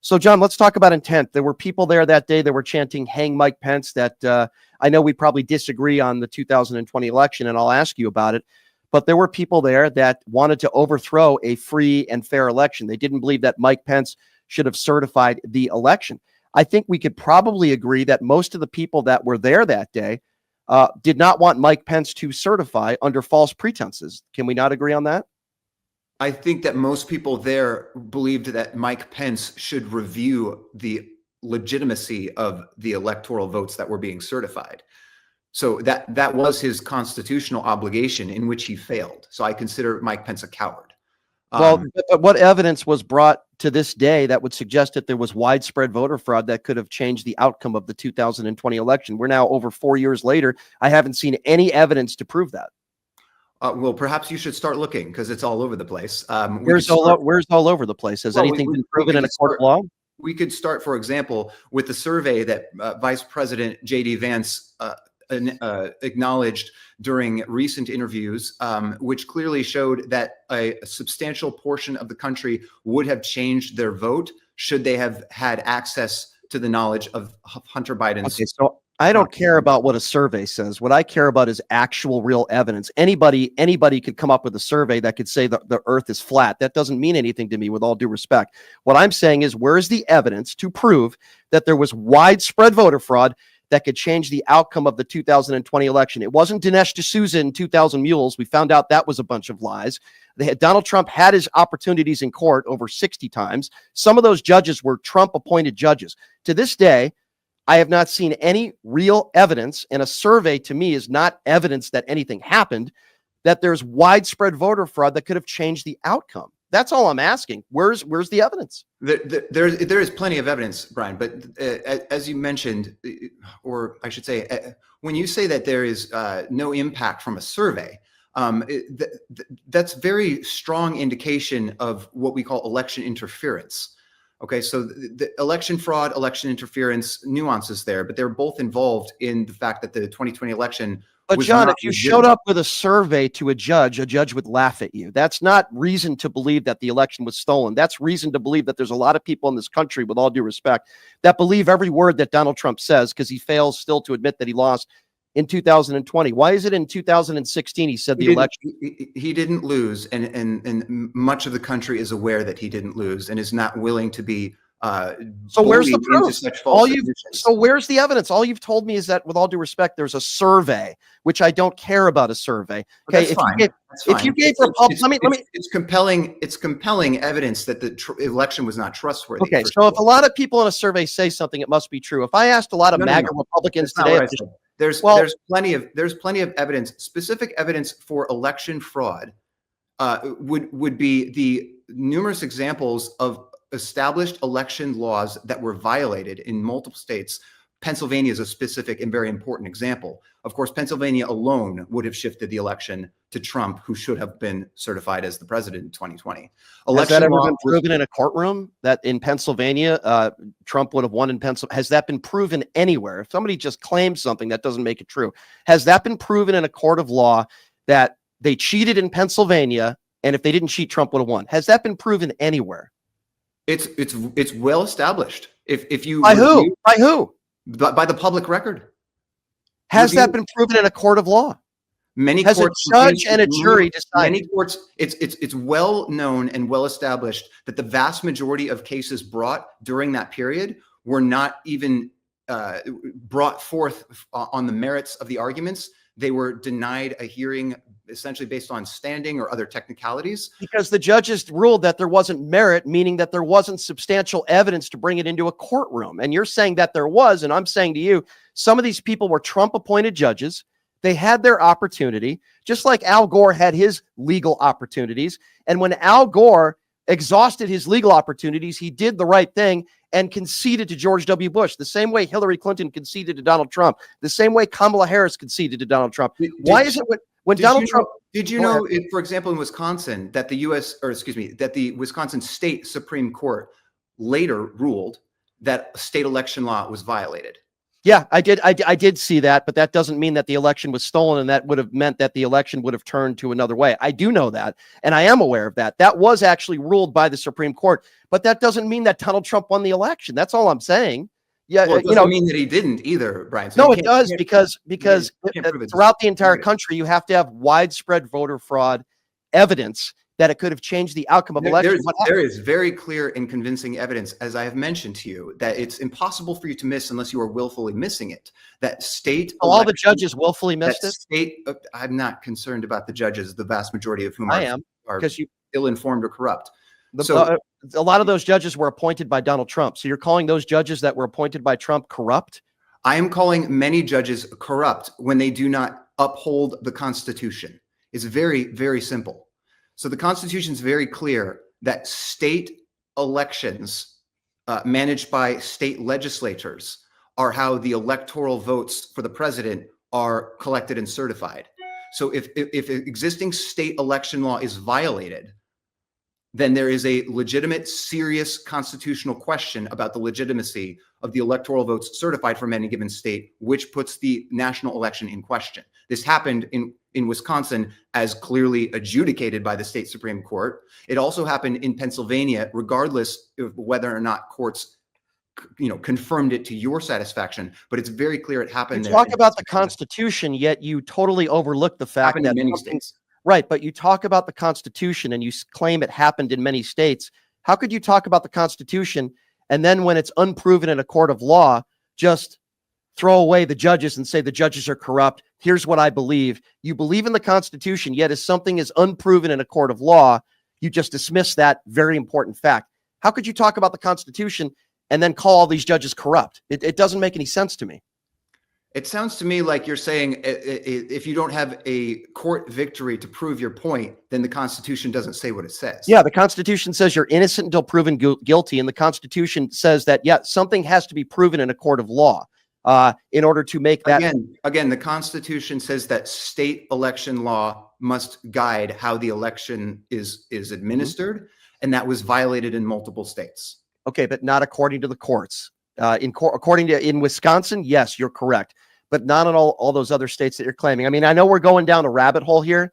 So, John, let's talk about intent. There were people there that day that were chanting, "Hang Mike Pence," that I know we probably disagree on the 2020 election, and I'll ask you about it. But there were people there that wanted to overthrow a free and fair election. They didn't believe that Mike Pence should have certified the election. I think we could probably agree that most of the people that were there that day did not want Mike Pence to certify under false pretenses. Can we not agree on that? I think that most people there believed that Mike Pence should review the legitimacy of the electoral votes that were being certified. So that was his constitutional obligation, in which he failed. So I consider Mike Pence a coward. Well, but what evidence was brought to this day that would suggest that there was widespread voter fraud that could have changed the outcome of the 2020 election? We're now over 4 years later. I haven't seen any evidence to prove that. Well, perhaps you should start looking, because it's all over the place. Where's all over the place? Has anything been proven in a court of law? We could start, for example, with the survey that Vice President J.D. Vance acknowledged during recent interviews, which clearly showed that a substantial portion of the country would have changed their vote should they have had access to the knowledge of Hunter Biden's. Okay, so I don't care about what a survey says. What I care about is actual real evidence. Anybody could come up with a survey that could say that the earth is flat. That doesn't mean anything to me, with all due respect. What I'm saying is, where's the evidence to prove that there was widespread voter fraud that could change the outcome of the 2020 election? It wasn't Dinesh D'Souza and 2,000 Mules. We found out that was a bunch of lies. Donald Trump had his opportunities in court over 60 times. Some of those judges were Trump-appointed judges. To this day, I have not seen any real evidence, and a survey to me is not evidence that anything happened, that there's widespread voter fraud that could have changed the outcome. That's all I'm asking. Where's the evidence? There is plenty of evidence, Brian, but as you mentioned, or I should say, when you say that there is no impact from a survey, that's very strong indication of what we call election interference. Okay, so the election fraud, election interference, nuances there, but they're both involved in the fact that the 2020 election. But John, if you showed up with a survey to a judge would laugh at you. That's not reason to believe that the election was stolen. That's reason to believe that there's a lot of people in this country, with all due respect, that believe every word that Donald Trump says, because he fails still to admit that he lost in 2020. Why is it in 2016 he said the election? He didn't lose, and much of the country is aware that he didn't lose and is not willing to be. So where's the proof? So where's the evidence? All you've told me is that, with all due respect, there's a survey, which I don't care about a survey. Okay, if you gave Republicans, it's compelling. It's compelling evidence that the election was not trustworthy. Okay, so if a lot of people in a survey say something, it must be true. If I asked a lot of MAGA Republicans today, there's plenty of evidence, specific evidence for election fraud. Would be the numerous examples of established election laws that were violated in multiple states. Pennsylvania is a specific and very important example. Of course, Pennsylvania alone would have shifted the election to Trump, who should have been certified as the president in 2020. Has that ever been proven in a courtroom, that in Pennsylvania, Trump would have won in Pennsylvania? Has that been proven anywhere? If somebody just claims something, that doesn't make it true. Has that been proven in a court of law that they cheated in Pennsylvania, and if they didn't cheat, Trump would have won? Has that been proven anywhere? It's well established. If you by who? By the public record. Has that been proven in a court of law? Many courts, a judge and a jury decide. Many courts. It's well known and well established that the vast majority of cases brought during that period were not even brought forth on the merits of the arguments. They were denied a hearing, essentially based on standing or other technicalities. Because the judges ruled that there wasn't merit, meaning that there wasn't substantial evidence to bring it into a courtroom. And you're saying that there was, and I'm saying to you, some of these people were Trump-appointed judges. They had their opportunity, just like Al Gore had his legal opportunities. And when Al Gore exhausted his legal opportunities, he did the right thing and conceded to George W. Bush, the same way Hillary Clinton conceded to Donald Trump, the same way Kamala Harris conceded to Donald Trump. Why is it when Donald Trump... Did you know, for example, in Wisconsin, that the Wisconsin State Supreme Court later ruled that state election law was violated? Yeah, I did. I did see that, but that doesn't mean that the election was stolen, and that would have meant that the election would have turned to another way. I do know that, and I am aware of that. That was actually ruled by the Supreme Court, but that doesn't mean that Donald Trump won the election. That's all I'm saying. Yeah, Well, it doesn't mean that he didn't either, Brian. So no, it does, because can't prove it. throughout the entire country, you have to have widespread voter fraud evidence that it could have changed the outcome of elections. There is very clear and convincing evidence, as I have mentioned to you, that it's impossible for you to miss unless you are willfully missing it. That state, all the judges willfully missed it. I'm not concerned about the judges, the vast majority of whom are because you ill-informed or corrupt. A lot of those judges were appointed by Donald Trump. So you're calling those judges that were appointed by Trump corrupt? I am calling many judges corrupt when they do not uphold the Constitution. It's very, very simple. So the Constitution is very clear that state elections managed by state legislatures are how the electoral votes for the president are collected and certified. So if existing state election law is violated, then there is a legitimate, serious constitutional question about the legitimacy of the electoral votes certified from any given state, which puts the national election in question. This happened in Wisconsin, as clearly adjudicated by the state Supreme Court. It also happened in Pennsylvania, regardless of whether or not courts, confirmed it to your satisfaction. But it's very clear it happened. You talk about the Constitution, yet you totally overlook the fact that in many states. Right, but you talk about the Constitution and you claim it happened in many states. How could you talk about the Constitution and then, when it's unproven in a court of law, just throw away the judges and say the judges are corrupt? Here's what I believe. You believe in the Constitution, yet if something is unproven in a court of law, you just dismiss that very important fact. How could you talk about the Constitution and then call all these judges corrupt? It doesn't make any sense to me. It sounds to me like you're saying if you don't have a court victory to prove your point, then the Constitution doesn't say what it says. Yeah, the Constitution says you're innocent until proven guilty. And the Constitution says that, yeah, something has to be proven in a court of law in order to make that. Again, the Constitution says that state election law must guide how the election is administered. And that was violated in multiple states. Okay, but not according to the courts. In Wisconsin, yes, you're correct, but not in all those other states that you're claiming. I mean, I know we're going down a rabbit hole here,